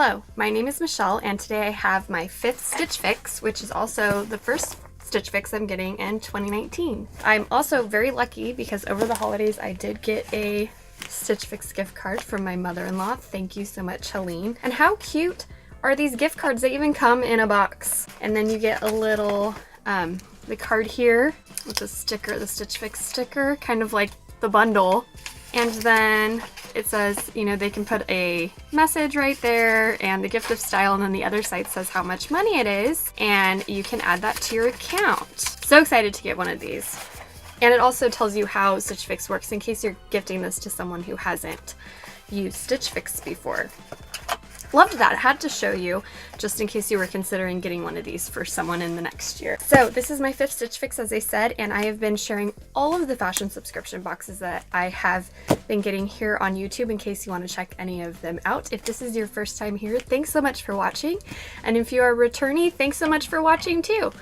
Hello, my name is Michelle, and today I have my 5th Stitch Fix, which is also the first Stitch Fix I'm getting in 2019. I'm also very lucky because over the holidays I did get a Stitch Fix gift card from my mother-in-law. Thank you so much, Helene. And how cute are these gift cards? They even come in a box. And then you get a little, the card here with the sticker, the Stitch Fix sticker, kind of like the bundle. And then it says, you know, they can put a message right there and the gift of style, and then the other side says how much money it is, and you can add that to your account. So excited to get one of these. And it also tells you how Stitch Fix works in case you're gifting this to someone who hasn't used Stitch Fix before. Loved that. I had to show you just in case you were considering getting one of these for someone in the next year. So this is my 5th Stitch Fix, as I said, and I have been sharing all of the fashion subscription boxes that I have been getting here on YouTube in case you want to check any of them out. If this is your first time here, thanks so much for watching. And if you are a returnee, thanks so much for watching too.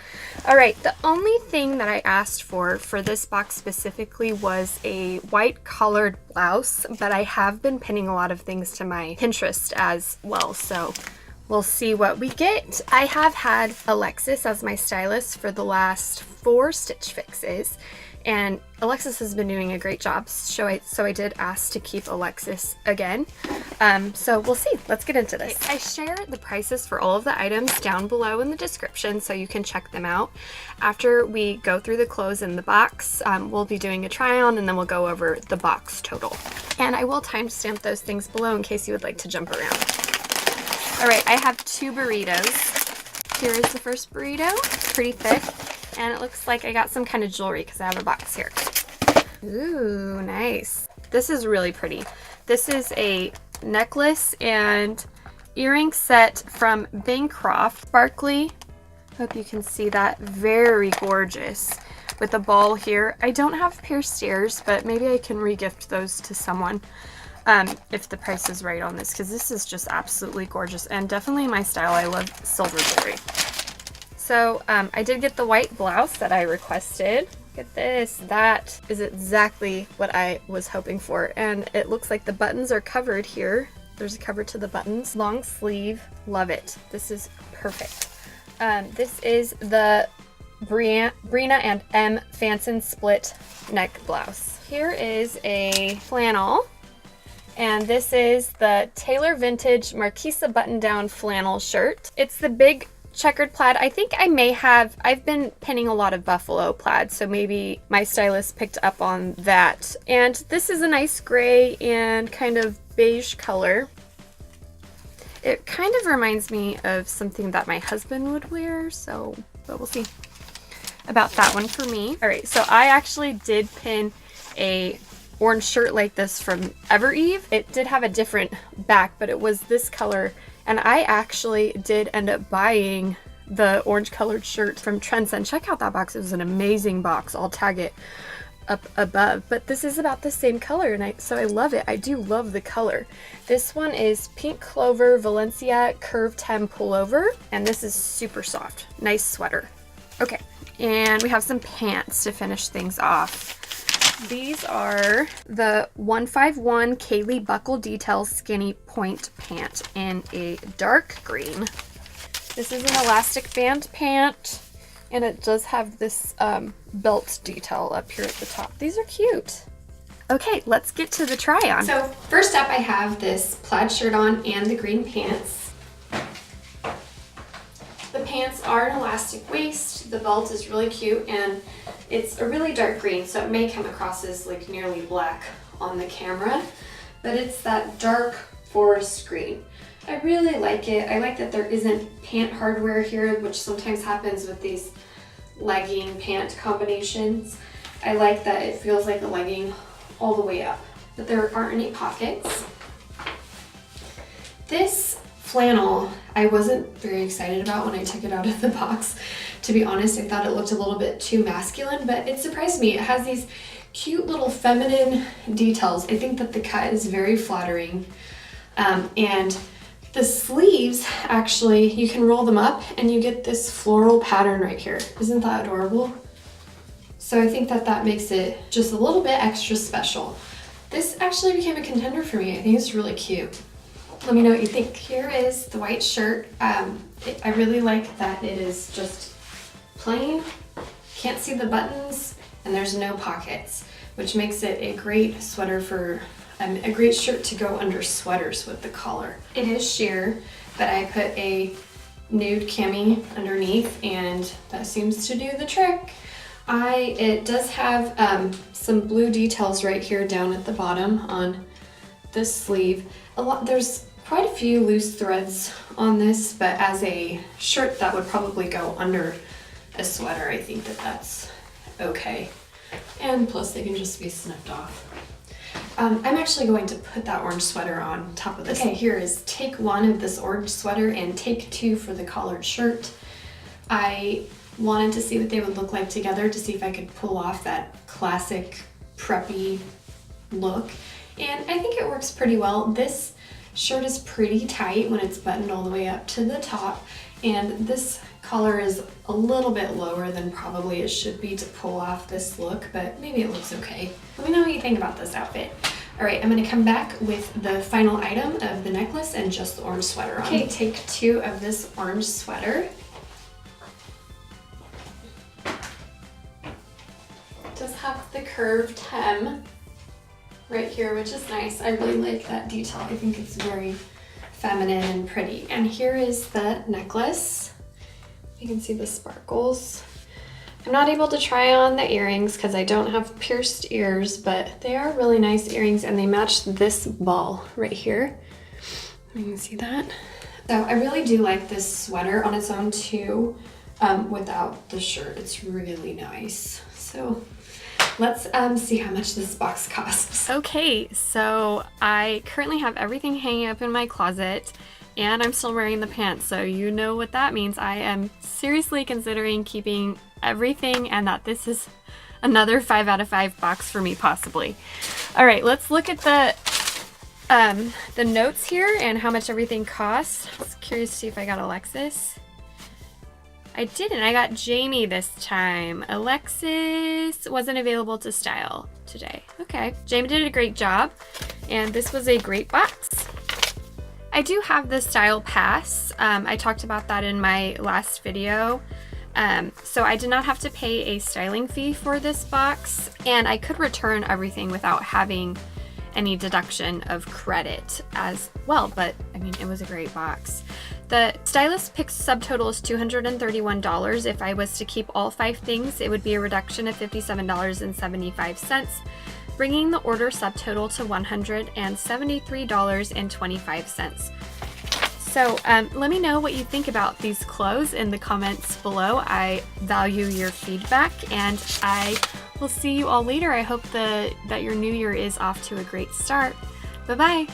All right, the only thing that I asked for this box specifically was a white collared blouse, but I have been pinning a lot of things to my Pinterest as well. So we'll see what we get. I have had Alexis as my stylist for the last 4 Stitch Fixes, and Alexis has been doing a great job. So I did ask to keep Alexis again. So we'll see. Let's get into this. I share the prices for all of the items down below in the description so you can check them out. After we go through the clothes in the box, we'll be doing a try on, and then we'll go over the box total. And I will timestamp those things below in case you would like to jump around. All right, I have 2 burritos. Here is the first burrito. It's pretty thick, and it looks like I got some kind of jewelry because I have a box here. Ooh, nice. This is really pretty. This is a necklace and earring set from Bancroft. Sparkly. Hope you can see that. Very gorgeous. With a ball here. I don't have pierced ears, but maybe I can re-gift those to someone. If the price is right on this, because this is just absolutely gorgeous and definitely my style. I love silver jewelry. So I did get the white blouse that I requested. Look at this. That is exactly what I was hoping for, and it looks like the buttons are covered here. There's a cover to the buttons. Long sleeve. Love it. This is perfect. This is the Brina and M Fanson split neck blouse. Here is a flannel. And this is the Tailor Vintage Marquesa button-down flannel shirt. It's the big checkered plaid. I think I've been pinning a lot of buffalo plaid, so maybe my stylist picked up on that. And this is a nice gray and kind of beige color. It kind of reminds me of something that my husband would wear, but we'll see about that one for me. All right, so I actually did pin a orange shirt like this from Evereve. It did have a different back, but it was this color, and I actually did end up buying the orange colored shirt from Trends, and check out that box. It was an amazing box. I'll tag it up above, but this is about the same color, and so I love it. I do love the color. This one is pink clover Valencia curved hem pullover, and this is super soft. Nice sweater. Okay, and we have some pants to finish things off. These are the 151 Caylee buckle detail skinny point pant in a dark green. This is an elastic band pant, and it does have this belt detail up here at the top. These are cute. Okay, let's get to the try on. So first up, I have this plaid shirt on and the green pants. The pants are an elastic waist. The belt is really cute, and it's a really dark green, so it may come across as like nearly black on the camera, but it's that dark forest green. I really like it. I like that there isn't pant hardware here, which sometimes happens with these legging pant combinations. I like that it feels like a legging all the way up, but there aren't any pockets. This flannel I wasn't very excited about when I took it out of the box. To be honest, I thought it looked a little bit too masculine, but it surprised me. It has these cute little feminine details. I think that the cut is very flattering. And the sleeves, actually, you can roll them up and you get this floral pattern right here. Isn't that adorable? So I think that that makes it just a little bit extra special. This actually became a contender for me. I think it's really cute. Let me know what you think. Here is the white shirt. I really like that it is just plain, can't see the buttons, and there's no pockets, which makes it a great sweater for, a great shirt to go under sweaters with the collar. It is sheer, but I put a nude cami underneath, and that seems to do the trick. It does have some blue details right here down at the bottom on this sleeve. There's quite a few loose threads on this, but as a shirt that would probably go under a sweater, I think that that's okay. And plus they can just be snipped off. I'm actually going to put that orange sweater on top of this. Okay, here is take 1 of this orange sweater and take 2 for the collared shirt. I wanted to see what they would look like together to see if I could pull off that classic preppy look. And I think it works pretty well. This shirt is pretty tight when it's buttoned all the way up to the top, and this collar is a little bit lower than probably it should be to pull off this look, but maybe it looks okay. Let me know what you think about this outfit. All right, I'm gonna come back with the final item of the necklace and just the orange sweater on. Okay, take 2 of this orange sweater. It does have the curved hem right here, which is nice. I really like that detail. I think it's very feminine and pretty. And here is the necklace. You can see the sparkles. I'm not able to try on the earrings because I don't have pierced ears, but they are really nice earrings and they match this ball right here. You can see that. So I really do like this sweater on its own too, without the shirt. It's really nice. So let's see how much this box costs. Okay, so I currently have everything hanging up in my closet and I'm still wearing the pants, so you know what that means. I am seriously considering keeping everything and that this is another 5 out of 5 box for me possibly. All right, let's look at the notes here and how much everything costs. I was curious to see if I got Alexis. I didn't. I got Jamie this time. Alexis wasn't available to style today. Okay. Jamie did a great job, and this was a great box. I do have the style pass. I talked about that in my last video. So I did not have to pay a styling fee for this box, and I could return everything without having any deduction of credit as well, but I mean, it was a great box. The stylist picks subtotal is $231. If I was to keep all 5 things, it would be a reduction of $57.75, bringing the order subtotal to $173.25. So let me know what you think about these clothes in the comments below. I value your feedback, and I will see you all later. I hope that your new year is off to a great start. Bye-bye.